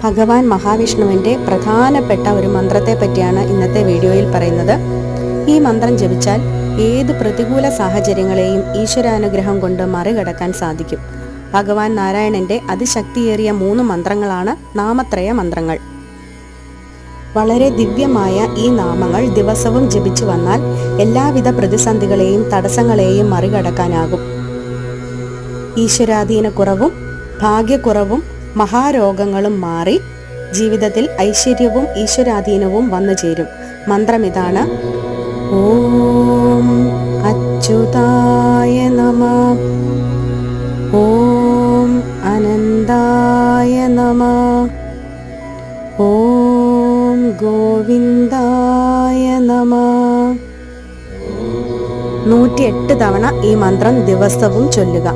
ഭഗവാൻ മഹാവിഷ്ണുവിൻ്റെ പ്രധാനപ്പെട്ട ഒരു മന്ത്രത്തെ പറ്റിയാണ് ഇന്നത്തെ വീഡിയോയിൽ പറയുന്നത്. ഈ മന്ത്രം ജപിച്ചാൽ ഏത് പ്രതികൂല സാഹചര്യങ്ങളെയും ഈശ്വരാനുഗ്രഹം കൊണ്ട് മറികടക്കാൻ സാധിക്കും. ഭഗവാൻ നാരായണന്റെ അതിശക്തിയേറിയ 3 മന്ത്രങ്ങളാണ് നാമത്രയ മന്ത്രങ്ങൾ. വളരെ ദിവ്യമായ ഈ നാമങ്ങൾ ദിവസവും ജപിച്ചു വന്നാൽ എല്ലാവിധ പ്രതിസന്ധികളെയും തടസ്സങ്ങളെയും മറികടക്കാനാകും. ഈശ്വരാധീനക്കുറവും ഭാഗ്യക്കുറവും മഹാരോഗങ്ങളും മാറി ജീവിതത്തിൽ ഐശ്വര്യവും ഈശ്വരാധീനവും വന്നു ചേരും. മന്ത്രമിതാണ്: ഓം അച്യുതായ നമഃ, ഓം അനന്തായ നമഃ, ഓം ഗോവിന്ദായ നമഃ. 108 തവണ ഈ മന്ത്രം ദിവസവും ചൊല്ലുക.